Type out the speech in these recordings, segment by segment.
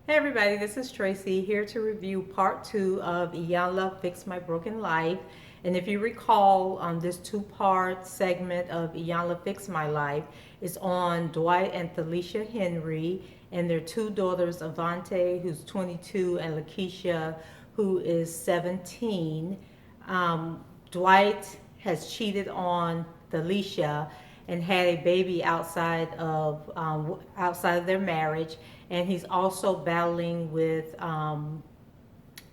Hey everybody, this is Tracy here to review part two of Iyanla Fix My Broken Life. And if you recall, this two-part segment of Iyanla Fix My Life is on Dwight and Thalicia Henry and their two daughters, Avante, who's 22, and Lakeisha, who is 17. Dwight has cheated on Thalicia and had a baby outside of their marriage, and he's also battling with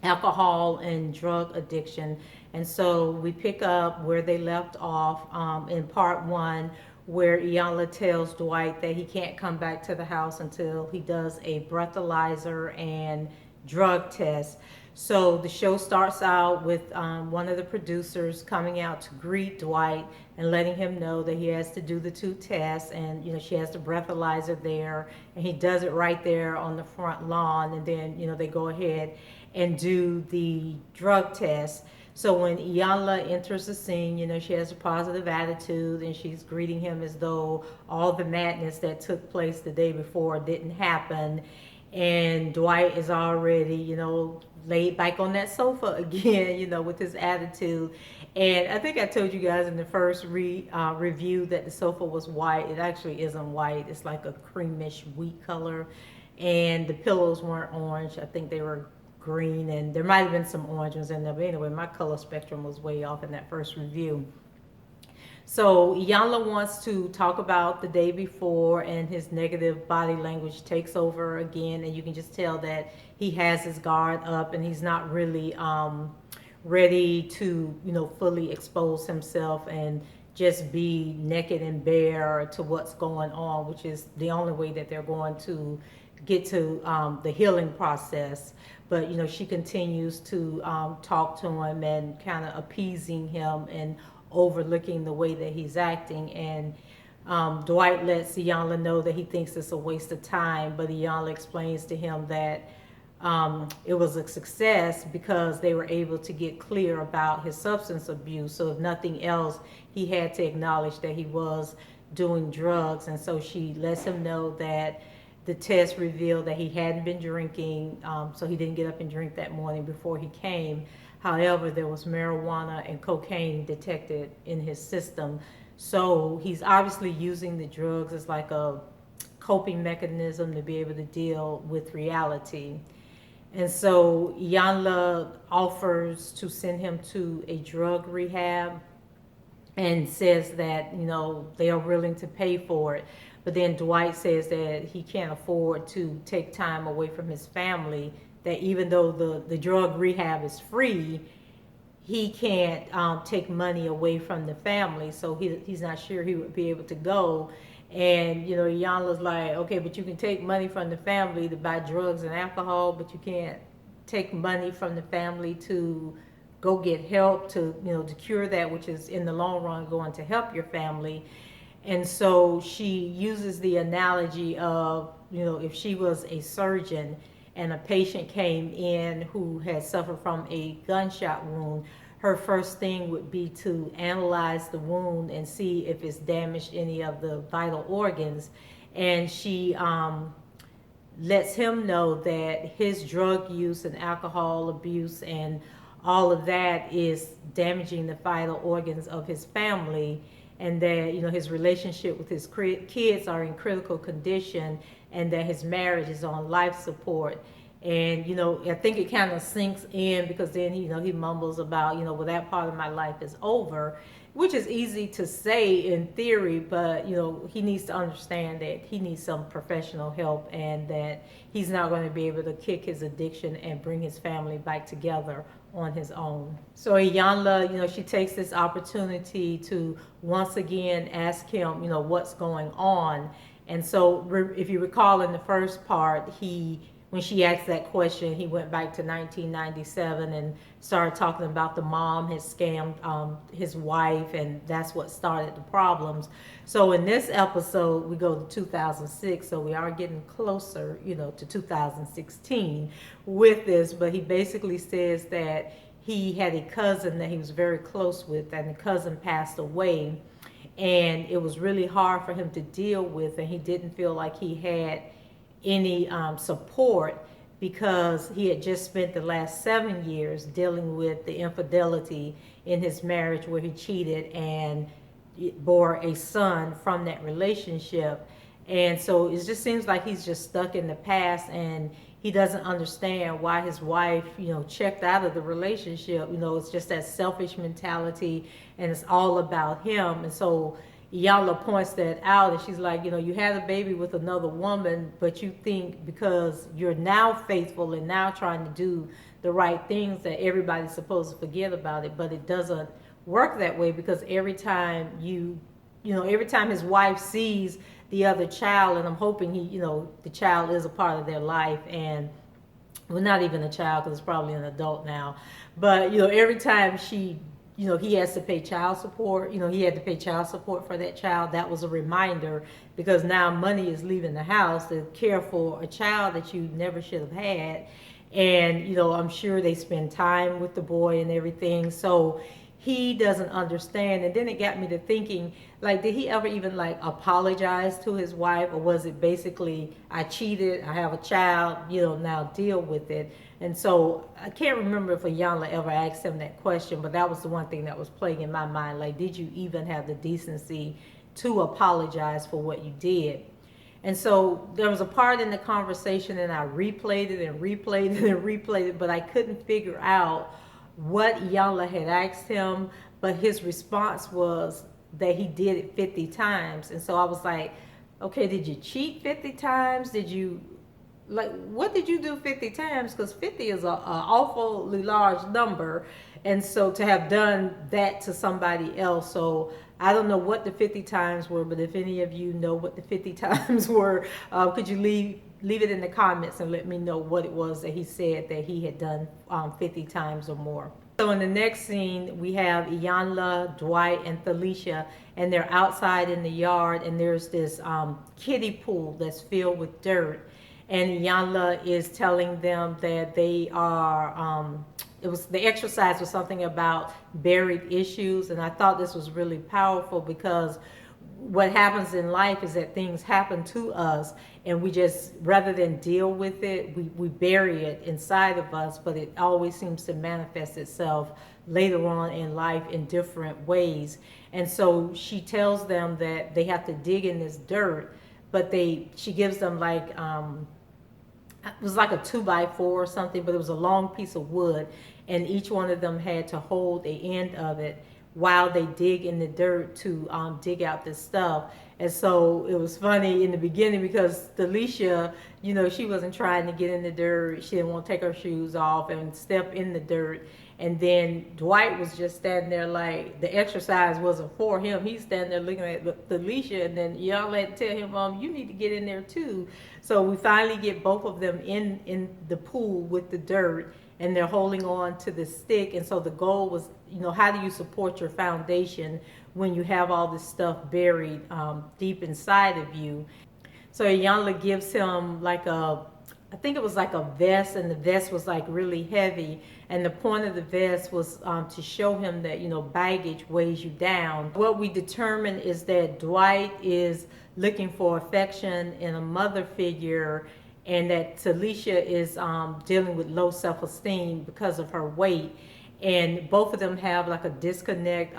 alcohol and drug addiction. And so we pick up where they left off in part one, where Iyanla tells Dwight that he can't come back to the house until he does a breathalyzer and drug test. So the show starts out with one of the producers coming out to greet Dwight and letting him know that he has to do the two tests, and she has the breathalyzer there, and he does it right there on the front lawn, and then they go ahead and do the drug test. So when Iyanla enters the scene, she has a positive attitude and she's greeting him as though all the madness that took place the day before didn't happen. And Dwight is already, laid back on that sofa again, with his attitude. And I think I told you guys in the first review that the sofa was white. It actually isn't white. It's like a creamish wheat color. And the pillows weren't orange. I think they were green, and there might have been some orange ones in there. But anyway, my color spectrum was way off in that first review. So Iyanla wants to talk about the day before, and his negative body language takes over again, and you can just tell that he has his guard up and he's not really ready to fully expose himself and just be naked and bare to what's going on, which is the only way that they're going to get to the healing process. But she continues to talk to him and kind of appeasing him and overlooking the way that he's acting. And Dwight lets Iyanla know that he thinks it's a waste of time, but Iyanla explains to him that it was a success because they were able to get clear about his substance abuse. So if nothing else, he had to acknowledge that he was doing drugs. And so she lets him know that the test revealed that he hadn't been drinking, so he didn't get up and drink that morning before he came. However, there was marijuana and cocaine detected in his system. So he's obviously using the drugs as like a coping mechanism to be able to deal with reality. And so Iyanla offers to send him to a drug rehab and says that they are willing to pay for it. But then Dwight says that he can't afford to take time away from his family, that even though the drug rehab is free, he can't take money away from the family. So he's not sure he would be able to go. And Iyanla's like, okay, but you can take money from the family to buy drugs and alcohol, but you can't take money from the family to go get help to to cure that, which is in the long run going to help your family. And so she uses the analogy of, if she was a surgeon and a patient came in who had suffered from a gunshot wound, her first thing would be to analyze the wound and see if it's damaged any of the vital organs. And she lets him know that his drug use and alcohol abuse and all of that is damaging the vital organs of his family, and that his relationship with his kids are in critical condition, and that his marriage is on life support. And I think it kind of sinks in, because then he mumbles about well, that part of my life is over, which is easy to say in theory, but he needs to understand that he needs some professional help, and that he's not going to be able to kick his addiction and bring his family back together on his own. So Iyanla, she takes this opportunity to once again ask him, what's going on. And so if you recall in the first part, when she asked that question, he went back to 1997 and started talking about the mom had scammed his wife, and that's what started the problems. So in this episode, we go to 2006, so we are getting closer, to 2016 with this. But he basically says that he had a cousin that he was very close with, and the cousin passed away, and it was really hard for him to deal with, and he didn't feel like he had any support because he had just spent the last 7 years dealing with the infidelity in his marriage, where he cheated and bore a son from that relationship. And so it just seems like he's just stuck in the past, and he doesn't understand why his wife, checked out of the relationship. It's just that selfish mentality, and it's all about him. And so Iyanla points that out, and she's like, you had a baby with another woman, but you think because you're now faithful and now trying to do the right things that everybody's supposed to forget about it. But it doesn't work that way, because every time every time his wife sees the other child, and I'm hoping the child is a part of their life, and well, not even a child, because it's probably an adult now, but every time he has to pay child support. He had to pay child support for that child. That was a reminder, because now money is leaving the house to care for a child that you never should have had. And, I'm sure they spend time with the boy and everything. So he doesn't understand. And then it got me to thinking, like, did he ever even apologize to his wife? Or was it basically, I cheated, I have a child, now deal with it? And so I can't remember if Iyanla ever asked him that question, but that was the one thing that was plaguing my mind. Like, did you even have the decency to apologize for what you did? And so there was a part in the conversation, and I replayed it and replayed it and replayed it, but I couldn't figure out what Iyanla had asked him. But his response was that he did it 50 times. And so I was like, okay, did you cheat 50 times? What did you do 50 times? Because 50 is an awfully large number. And so to have done that to somebody else. So I don't know what the 50 times were, but if any of you know what the 50 times were, could you leave it in the comments and let me know what it was that he said that he had done 50 times or more. So in the next scene, we have Iyanla, Dwight, and Felicia, and they're outside in the yard, and there's this kiddie pool that's filled with dirt. And Iyanla is telling them that they are, the exercise was something about buried issues. And I thought this was really powerful, because what happens in life is that things happen to us, and we just, rather than deal with it, we bury it inside of us, but it always seems to manifest itself later on in life in different ways. And so she tells them that they have to dig in this dirt, but she gives them it was like a 2x4 or something, but it was a long piece of wood, and each one of them had to hold the end of it while they dig in the dirt to dig out this stuff. And so it was funny in the beginning, because Felicia, she wasn't trying to get in the dirt. She didn't want to take her shoes off and step in the dirt. And then Dwight was just standing there like the exercise wasn't for him. He's standing there looking at Felicia, and then y'all had to tell him, you need to get in there too. So we finally get both of them in the pool with the dirt, and they're holding on to the stick. And so the goal was, how do you support your foundation when you have all this stuff buried deep inside of you? So Iyanla gives him I think it was like a vest, and the vest was really heavy. And the point of the vest was to show him that, baggage weighs you down. What we determined is that Dwight is looking for affection in a mother figure, and that Felicia is dealing with low self-esteem because of her weight. And both of them have a disconnect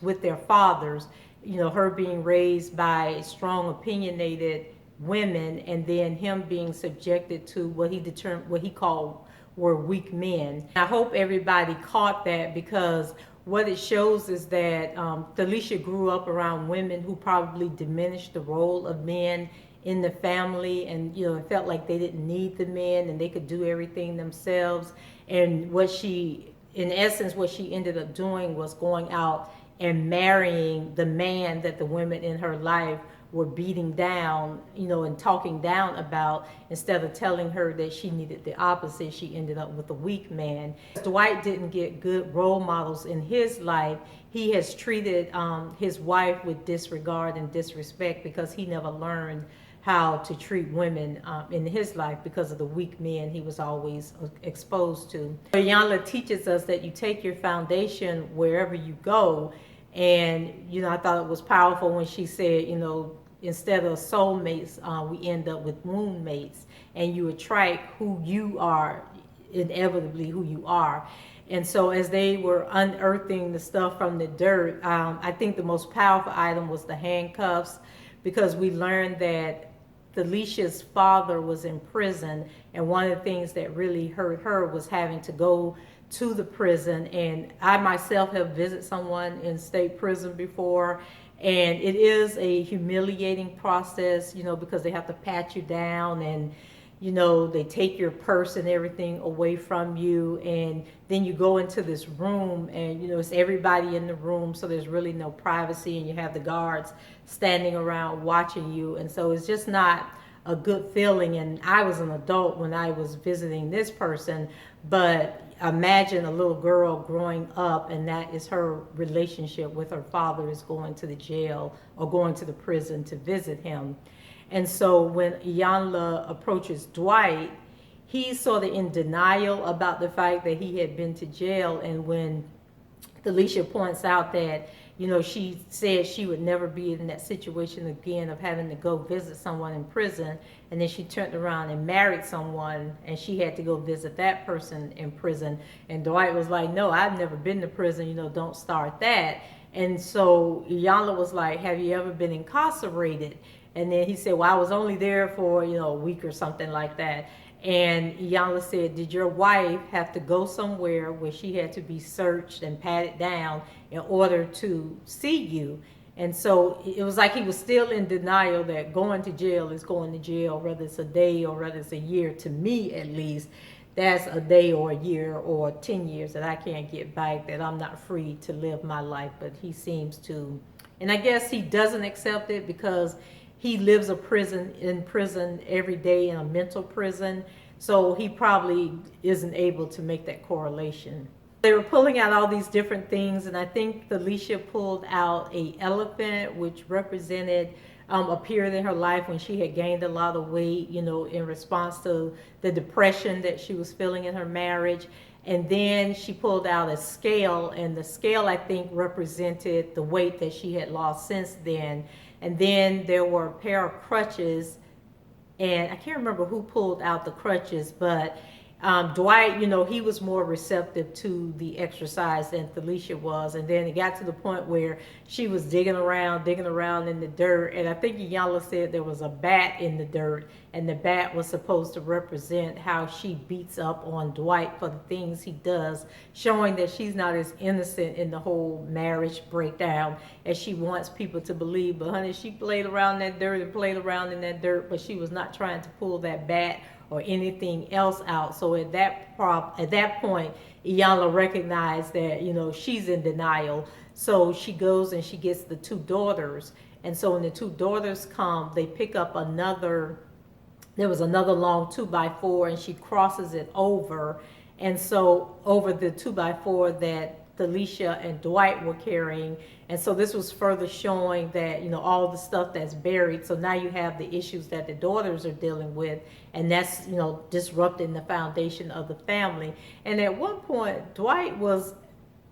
with their fathers, her being raised by strong, opinionated women, and then him being subjected to what he called were weak men. I hope everybody caught that, because what it shows is that Felicia grew up around women who probably diminished the role of men in the family, and it felt like they didn't need the men and they could do everything themselves. And in essence, what she ended up doing was going out and marrying the man that the women in her life were beating down, and talking down about. Instead of telling her that she needed the opposite, she ended up with a weak man. Dwight didn't get good role models in his life. He has treated his wife with disregard and disrespect, because he never learned how to treat women in his life because of the weak men he was always exposed to. Iyanla teaches us that you take your foundation wherever you go. And, I thought it was powerful when she said, instead of soulmates, we end up with wound mates, and you attract who you are, inevitably who you are. And so as they were unearthing the stuff from the dirt, I think the most powerful item was the handcuffs, because we learned that Felicia's father was in prison, and one of the things that really hurt her was having to go to the prison. And I myself have visited someone in state prison before, and it is a humiliating process, because they have to pat you down, and they take your purse and everything away from you, and then you go into this room, and it's everybody in the room, so there's really no privacy, and you have the guards standing around watching you, and so it's just not a good feeling. And I was an adult when I was visiting this person, but imagine a little girl growing up, and that is her relationship with her father, is going to the jail or going to the prison to visit him. And so when Iyanla approaches Dwight, he's sort of in denial about the fact that he had been to jail. And when Felicia points out that, she said she would never be in that situation again of having to go visit someone in prison, and then she turned around and married someone, and she had to go visit that person in prison. And Dwight was like, no, I've never been to prison, don't start that. And so Iyanla was like, have you ever been incarcerated? And then he said, well, I was only there for, a week or something like that. And Iyanla said, did your wife have to go somewhere where she had to be searched and patted down in order to see you? And so it was like he was still in denial that going to jail is going to jail, whether it's a day or whether it's a year. To me, at least, that's a day or a year or 10 years that I can't get back, that I'm not free to live my life. But he seems to, and I guess he doesn't accept it because he lives in prison every day, in a mental prison. So he probably isn't able to make that correlation. They were pulling out all these different things, and I think Felicia pulled out a elephant, which represented a period in her life when she had gained a lot of weight, in response to the depression that she was feeling in her marriage. And then she pulled out a scale, and the scale, I think, represented the weight that she had lost since then. And then there were a pair of crutches, and I can't remember who pulled out the crutches, but Dwight, he was more receptive to the exercise than Felicia was. And then it got to the point where she was digging around in the dirt. And I think Iyanla said there was a bat in the dirt, and the bat was supposed to represent how she beats up on Dwight for the things he does, showing that she's not as innocent in the whole marriage breakdown as she wants people to believe. But honey, she played around in that dirt and played around in that dirt, but she was not trying to pull that bat or anything else out. So at that point, Iyanla recognized that, she's in denial. So she goes and she gets the two daughters. And so when the two daughters come, they pick up there was another long 2x4, and she crosses it over. And so over the 2x4 that Felicia and Dwight were carrying. And so this was further showing that, all the stuff that's buried. So now you have the issues that the daughters are dealing with, and that's, disrupting the foundation of the family. And at one point, Dwight was,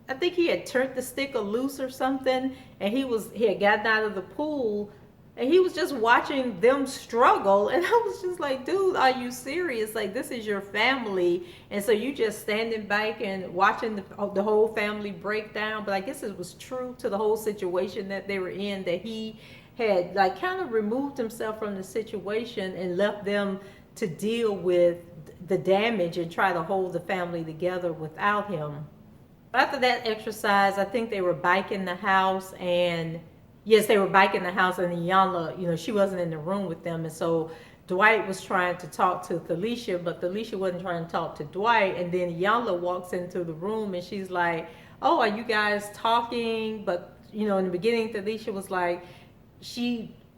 I think he had turned the sticker loose or something, and he had gotten out of the pool, and he was just watching them struggle. And I was just like, dude, are you serious? Like, this is your family. And so you just standing back and watching the whole family break down. But I guess it was true to the whole situation that they were in, that he had like kind of removed himself from the situation and left them to deal with the damage and try to hold the family together without him. After that exercise, I think they were biking the house, and yes, they were biking the house, and Iyanla, she wasn't in the room with them. And so Dwight was trying to talk to Felicia, but Felicia wasn't trying to talk to Dwight. And then Iyanla walks into the room, and she's like, oh, are you guys talking? But, in the beginning, Felicia was like,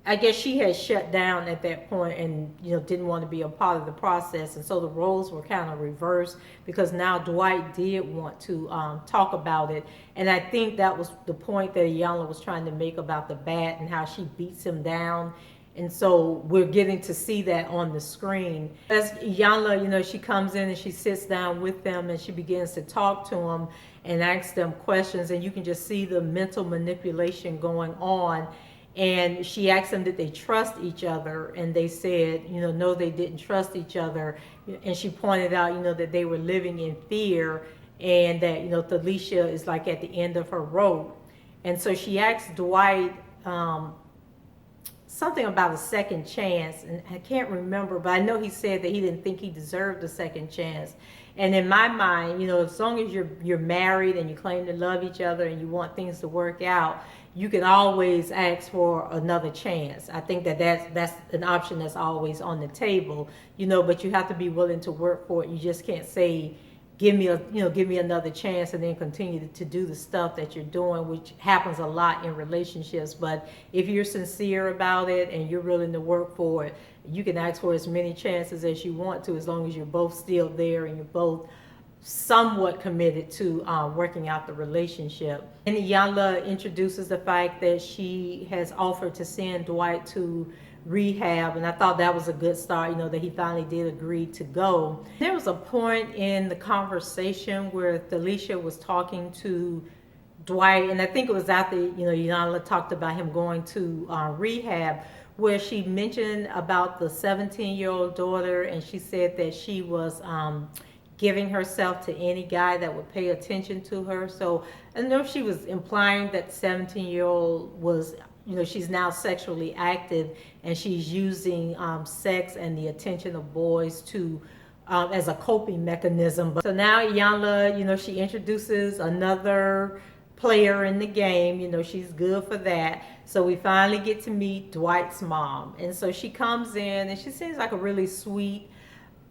I guess she had shut down at that point and, didn't want to be a part of the process. And so the roles were kind of reversed, because now Dwight did want to talk about it. And I think that was the point that Iyanla was trying to make about the bat and how she beats him down. And so we're getting to see that on the screen. As Iyanla, she comes in and she sits down with them, and she begins to talk to them and ask them questions. And you can just see the mental manipulation going on. And she asked them, did they trust each other? And they said, no, they didn't trust each other. And she pointed out, that they were living in fear, and that, Talisha is like at the end of her rope. And so she asked Dwight something about a second chance, and I can't remember, but I know he said that he didn't think he deserved a second chance. And in my mind, as long as you're married and you claim to love each other and you want things to work out, you can always ask for another chance. I think that's an option that's always on the table, but you have to be willing to work for it. You just can't say, give me another chance, and then continue to do the stuff that you're doing, which happens a lot in relationships. But if you're sincere about it and you're willing to work for it, you can ask for as many chances as you want to, as long as you're both still there and you're both somewhat committed to working out the relationship. And Iyanla introduces the fact that she has offered to send Dwight to rehab, and I thought that was a good start, that he finally did agree to go. There was a point in the conversation where Talisha was talking to Dwight, and I think it was after, Iyanla talked about him going to rehab, where she mentioned about the 17-year-old daughter, and she said that she was giving herself to any guy that would pay attention to her. So I know she was implying that 17-year-old was, she's now sexually active, and she's using sex and the attention of boys to as a coping mechanism. So now Iyanla, she introduces another player in the game. She's good for that. So we finally get to meet Dwight's mom, and so she comes in, and she seems like a really sweet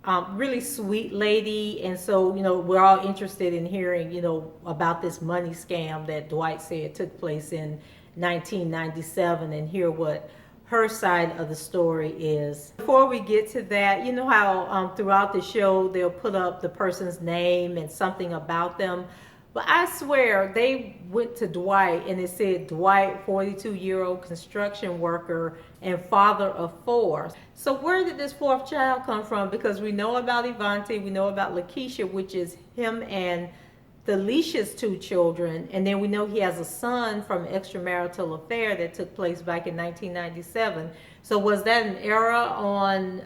lady. And so, we're all interested in hearing, about this money scam that Dwight said took place in 1997, and hear what her side of the story is. Before we get to that, how throughout the show they'll put up the person's name and something about them. But I swear they went to Dwight and it said Dwight, 42-year-old construction worker and father of 4. So where did this 4th child come from? Because we know about Ivante, we know about Lakeisha, which is him and Talisha's 2 children, and then we know he has a son from an extramarital affair that took place back in 1997. So was that an error on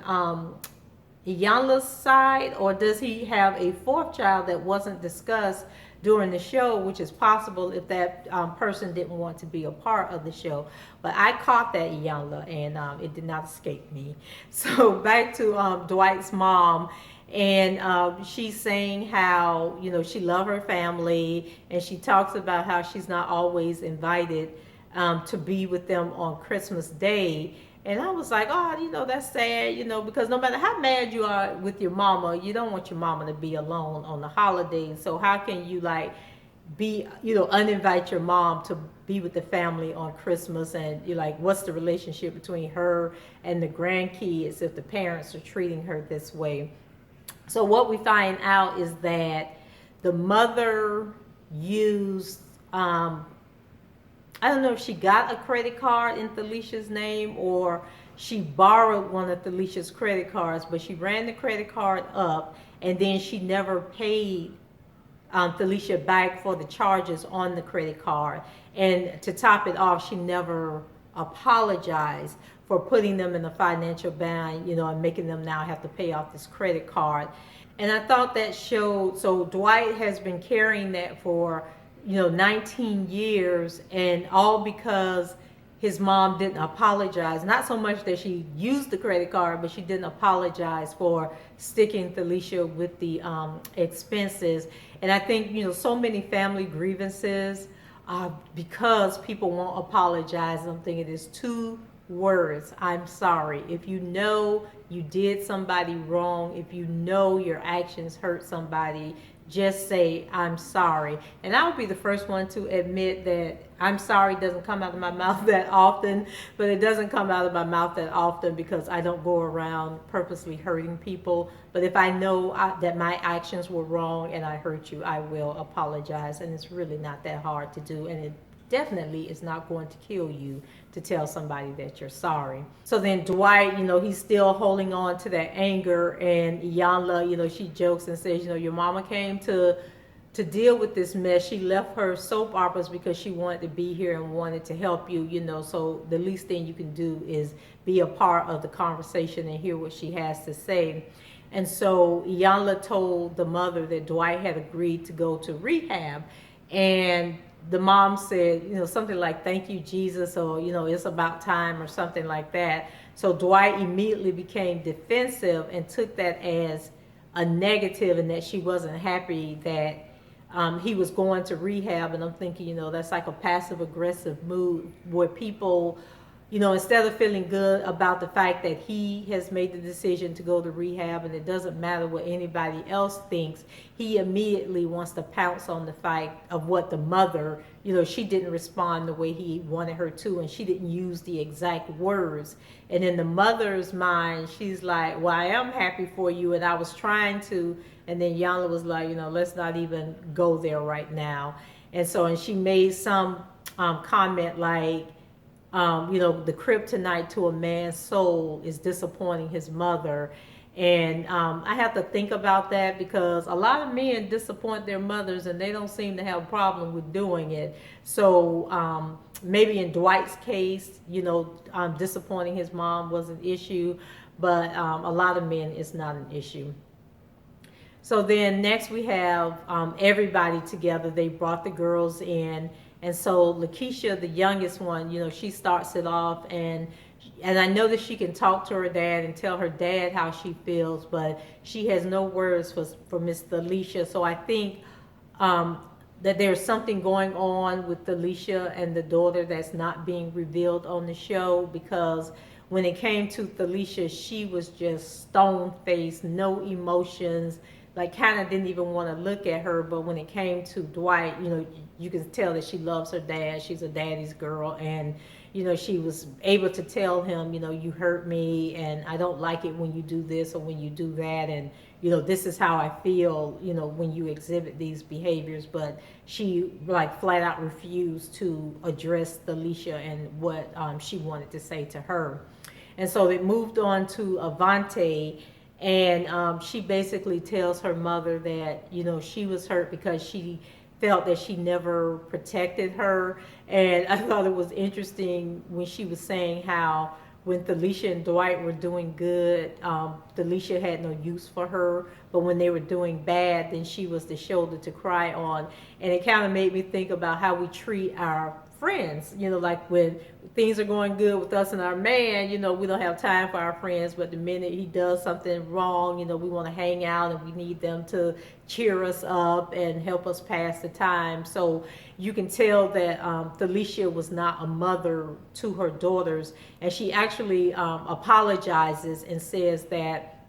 Iyanla's side, or does he have a 4th child that wasn't discussed during the show, which is possible if that person didn't want to be a part of the show? But I caught that, Iyanla, and it did not escape me. So back to Dwight's mom. And she's saying how, she loves her family, and she talks about how she's not always invited to be with them on Christmas Day. And I was like, oh, that's sad, because no matter how mad you are with your mama, you don't want your mama to be alone on the holidays. So how can you be, uninvite your mom to be with the family on Christmas? And you're like, what's the relationship between her and the grandkids if the parents are treating her this way? So what we find out is that the mother used, I don't know if she got a credit card in Talisha's name or she borrowed one of Talisha's credit cards, but she ran the credit card up, and then she never paid Talisha back for the charges on the credit card. And to top it off, she never apologized for putting them in a financial bind, and making them now have to pay off this credit card. And I thought that showed, so Dwight has been carrying that for, 19 years, and all because his mom didn't apologize. Not so much that she used the credit card, but she didn't apologize for sticking Talisha with the expenses. And I think, so many family grievances, because people won't apologize. I'm thinking it is 2 words: I'm sorry. If you know you did somebody wrong, if you know your actions hurt somebody, just say, I'm sorry. And I would be the first one to admit that I'm sorry doesn't come out of my mouth that often, but it doesn't come out of my mouth that often because I don't go around purposely hurting people. But if I know that my actions were wrong and I hurt you, I will apologize. And it's really not that hard to do. And it definitely is not going to kill you to tell somebody that you're sorry. So then Dwight, he's still holding on to that anger, and Iyanla, she jokes and says, your mama came to to deal with this mess, she left her soap operas because she wanted to be here and wanted to help you, you know. So the least thing you can do is be a part of the conversation and hear what she has to say. And so Iyanla told the mother that Dwight had agreed to go to rehab. And the mom said, you know, something like, "Thank you, Jesus," or, you know, "It's about time," or something like that. So Dwight immediately became defensive and took that as a negative, and that she wasn't happy that he was going to rehab. And I'm thinking, you know, that's like a passive aggressive mood where people, you know, instead of feeling good about the fact that he has made the decision to go to rehab and it doesn't matter what anybody else thinks, he immediately wants to pounce on the fact of what the mother, you know, she didn't respond the way he wanted her to, and she didn't use the exact words. And in the mother's mind, she's like, "Well, I am happy for you, and I was trying to." And then Iyanla was like, "You know, let's not even go there right now." And so, and she made some comment like, you know, the kryptonite to a man's soul is disappointing his mother. And I have to think about that, because a lot of men disappoint their mothers and they don't seem to have a problem with doing it. So maybe in Dwight's case, you know, disappointing his mom was an issue, but a lot of men it's not an issue. So then next we have everybody together. They brought the girls in. And so Lakeisha, the youngest one, you know, she starts it off, and I know that she can talk to her dad and tell her dad how she feels, but she has no words for Miss Alicia. So I think that there's something going on with Alicia and the daughter that's not being revealed on the show, because when it came to Alicia, she was just stone-faced, no emotions, like kind of didn't even want to look at her. But when it came to Dwight, you know, you can tell that she loves her dad. She's a daddy's girl. And, you know, she was able to tell him, you know, "You hurt me, and I don't like it when you do this or when you do that. And, you know, this is how I feel, you know, when you exhibit these behaviors." But she like flat out refused to address Alicia and what she wanted to say to her. And so it moved on to Avante. And she basically tells her mother that, you know, she was hurt because she felt that she never protected her. And I thought it was interesting when she was saying how when Felicia and Dwight were doing good, Felicia had no use for her. But when they were doing bad, then she was the shoulder to cry on. And it kind of made me think about how we treat our friends. You know, like when things are going good with us and our man, you know, we don't have time for our friends. But the minute he does something wrong, you know, we want to hang out and we need them to cheer us up and help us pass the time. So you can tell that Felicia was not a mother to her daughters. And she actually apologizes and says that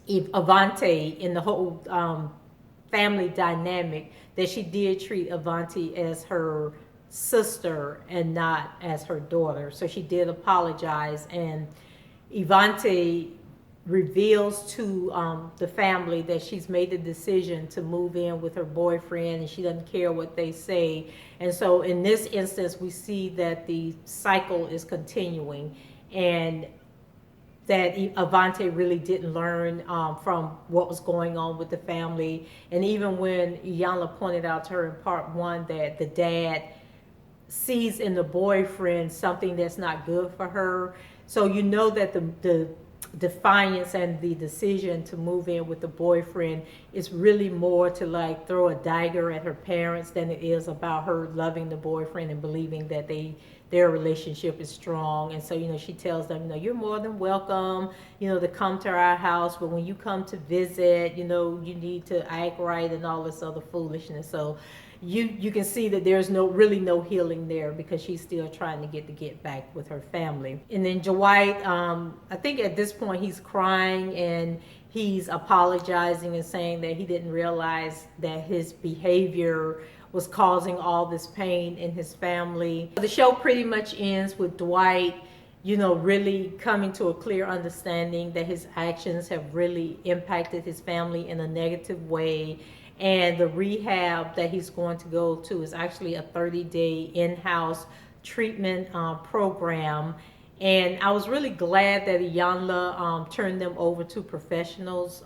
if Avante, in the whole family dynamic, that she did treat Avanti as her sister and not as her daughter. So she did apologize, and Ivante reveals to the family that she's made the decision to move in with her boyfriend, and she doesn't care what they say. And so in this instance, we see that the cycle is continuing, and that Avante really didn't learn from what was going on with the family. And even when Iyanla pointed out to her in part one that the dad sees in the boyfriend something that's not good for her. So you know that the defiance and the decision to move in with the boyfriend is really more to like throw a dagger at her parents than it is about her loving the boyfriend and believing that their relationship is strong. And so, you know, she tells them, you know, "You're more than welcome, you know, to come to our house, but when you come to visit, you know, you need to act right," and all this other foolishness. So you can see that there's really no healing there, because she's still trying to get back with her family. And then Dwight, I think at this point he's crying and he's apologizing and saying that he didn't realize that his behavior was causing all this pain in his family. The show pretty much ends with Dwight, you know, really coming to a clear understanding that his actions have really impacted his family in a negative way. And the rehab that he's going to go to is actually a 30-day in-house treatment program. And I was really glad that Iyanla turned them over to professionals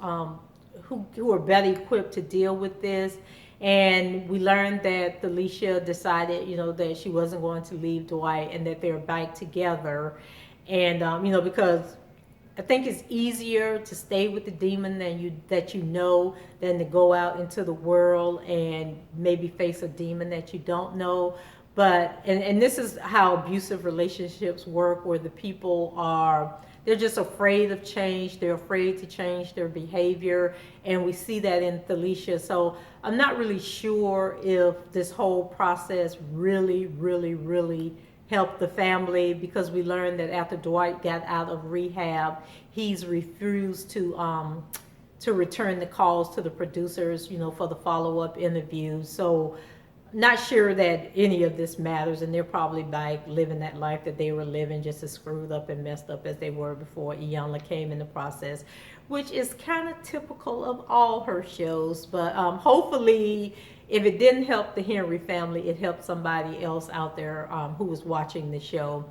who are better equipped to deal with this. And we learned that Felicia decided, that she wasn't going to leave Dwight and that they're back together. And, because I think it's easier to stay with the demon than to go out into the world and maybe face a demon that you don't know. But and this is how abusive relationships work, where the people they're just afraid of change. They're afraid to change their behavior, and we see that in Felicia. So I'm not really sure if this whole process really, really, really helped the family, because we learned that after Dwight got out of rehab, he's refused to return the calls to the producers, for the follow-up interviews. So not sure that any of this matters, and they're probably like living that life that they were living, just as screwed up and messed up as they were before Iyanla came in the process, which is kind of typical of all her shows. But hopefully, if it didn't help the Henry family, it helped somebody else out there who was watching the show.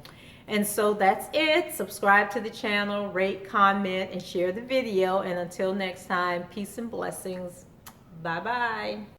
And so that's it. Subscribe to the channel, rate, comment, and share the video. And until next time, peace and blessings. Bye bye.